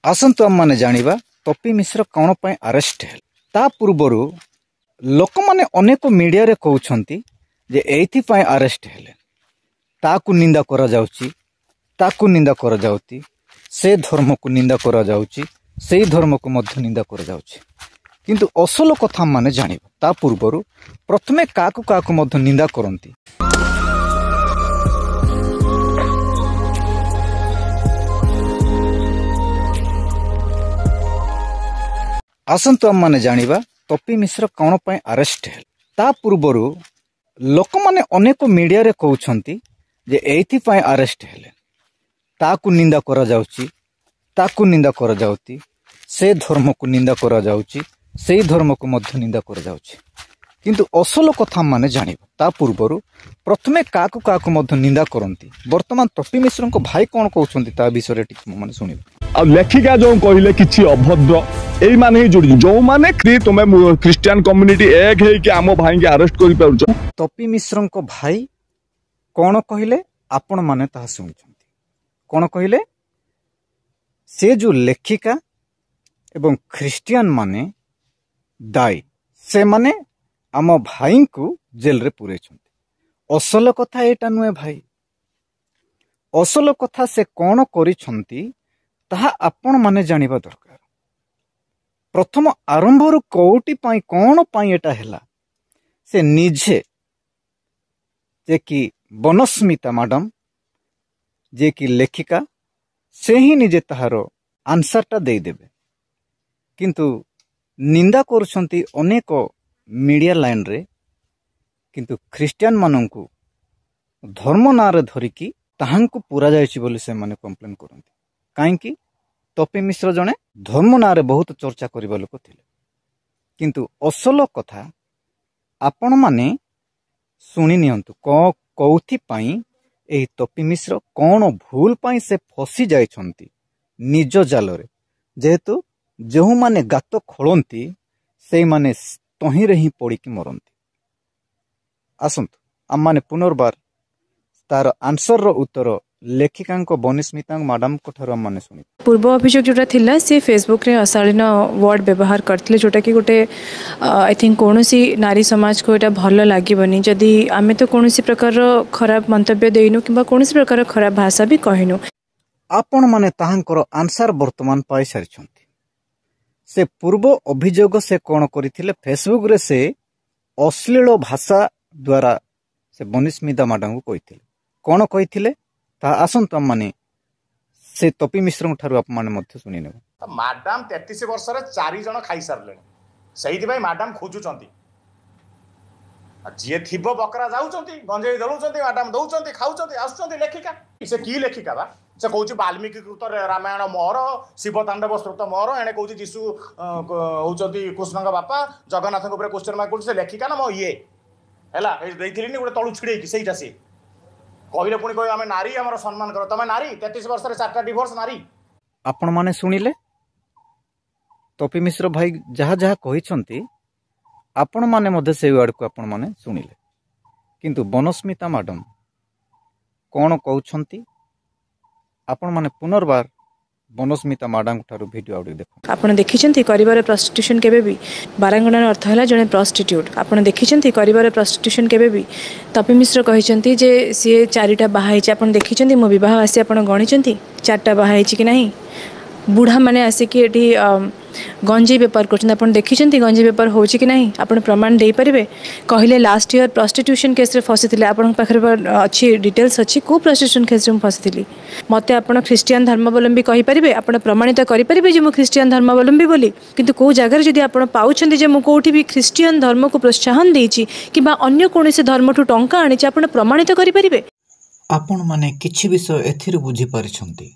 आसतु आम मैंने जानिबा तपी मिश्र कौन पर अरेस्ट है। ता पूर्वरु लोक माने अनेक मीडिया रे कहउछंती जे एथि पय अरेस्ट हेले ताकू निंदा करा जाउची ताकू निंदा करा जाउती से धर्म को निंदा करा जाउची से धर्म को मध्य निंदा करा जाउची किंतु असल कथा माने जानिबा ता पूर्वरु प्रथमे काकू काकू मध्य निंदा करंती। आसतु आम मैंने जानिबा तपी मिश्र कौन पर अरेस्ट है। ता पूर्वरु लोक माने अनेक मीडिया रे कहउछंती जे एथि पय अरेस्ट हेले ताकू निंदा करा जाउची ताकू निंदा करा जाउती से धर्म को निंदा करा जाउची से धर्म को मध्य निंदा करा जाउची किंतु असल कथा माने जानिबा ता पूर्वरु प्रथमे काकू काकू मध्य निंदा करंती। वर्तमान तपी मिश्र को भाई कौन कहउछंती ता विषय टिक माने सुनिबा। लेखिका जो कहले किछि अभद्र एई माने ही जोड़ी जो माने तुमे क्रिश्चियन कम्युनिटी एक है कि आम भाई के अरेस्ट करि पाउछ। तपी मिश्र को भाई कौन कहले आपण माने ताहा सुनिछंती। कौन कहले से जो लेखिका एवं क्रिश्चियन माने दाई से माने आम भाई को जेल रे पुरे छंती। असल कथा एटा नुए भाई, असल कथा से कौन करिछंती ताहा आपण माने जानिबा दरकार। प्रथम आरंभ रु कोटी पाई कौन पाई एटा हैला से निजे जे कि बनस्मिता मैडम जे कि लेखिका से ही निजे ताहारो आंसरटा दे देबे किंतु निंदा करुछंती अनेक मीडिया लाइन रे किंतु क्रिश्चियन माननकु धर्म नारे धरिकी ताहांकु पूरा जायछि बोली से माने कंप्लेन करंती। काहे कि तपी मिश्र जने धर्म नारे बहुत चर्चा करिबा लोक थिले किंतु असल कथा आपण माने सुनि नियंतु कौथि पाई एही तपी मिश्र कौन भूल पाई से फसी जाइछंती निज जाल रे। जेहेतु जो माने गात खोलंती से माने तहिरे ही पड़ी कि मरंती। आसंतु आम माने पुनर्बार तार आंसर रो उत्तर लेखिका बनिस्मिता मैडम को ठार माने सुनी। पूर्व अभियोग जोटा थिला से फेसबुक रे अशालीन वर्ड व्यवहार करथिले जोटा कि गोटे आई थिंक कोनोसी नारी समाज को एटा भल लागीबनी जदी आमे तो कोनोसी प्रकार खराब मंतव्य देइनु किबा कोनोसी प्रकार खराब भाषा भी कहिनु। आपण माने ताहांकर आंसर वर्तमान पाई सारिछंती। से पूर्व अभियोग से कौन करथिले फेसबुक रे से अश्लील भाषा द्वारा से बनिस्मिता मैडम को कहिथिले कौन कहिथिले ता आसंतु माने से तपी मिश्र ठारू आप माने मध्य सुनि नेबो। मैडम 33 वर्ष रे 4 जण खाई सारले सहीति भाई मैडम खोजुचंती जे थिबो बकरा जाउचंती गंजेई दलुचंती मैडम दउचंती खाउचंती आसुचंती लेखिका से की लेखिका बा से कहूँ वाल्मीकि कृत रामायण मोहर शिव तांडव स्त्रोत मोहर एने कहूँ जीशु होती कृष्ण बापा जगन्नाथ क्वेश्चन मार्क से लेखिका ना मो ये है गोटे तलु छिड़े सहीटा सी कहले पुणी कह आम नारी आम सम्मान कर तुम नारी 33 वर्ष 4टा डिवोर्स नारी। आपण माने सुनिले तपी मिश्र भाई जहाँ जहाँ कहिसंती आपण माने मध्य से वर्ड को आपण माने सुनिले किंतु बनस्मिता मैडम कौन कहउछंती आपण माने पुनर्बार बनस्मिता मैडम ठारू वीडियो ऑडियो देखो। आपण देखिछंती करिवार प्रस्टिट्यूशन केबे भी बारांगणार अर्थ हला जने प्रस्टिट्यूट आपण देखिछंती करिवार प्रस्टिट्यूशन केबे भी तपी मिश्र कहिछंती जे सी 4टा बाहाई छि आपण देखिछंती मो विवाह आसी आपण गणिछंती 4टा बाहाई छि कि नाही। बुढ़ा माने आसिकी एटी गंजेई बेपार करछन आपण देखिछंती गंजेई बेपार होछि कि नाही आपण प्रमाण देई परिबे। कहले लास्ट ईयर प्रस्टिट्यूशन केस रे फसिथिले आपण पाखरे अछि डिटेल्स अछि को प्रस्टिट्यूशन केस रे फसिथिली मते आपण क्रिश्चियन धर्मावलंबी कहि परिबे आपण प्रमाणित करि परिबे जे मु क्रिश्चियन धर्मावलंबी बोली किंतु को जगह जदि आपण पाउछंती जे मु कोठी भी क्रिश्चियन धर्म को प्रोत्साहन देछि किबा अन्य कोनोसी धर्म ठु टंका आनिछि आपण प्रमाणित करि परिबे। आपण माने किछि विषय एथिर बुझी परिछंती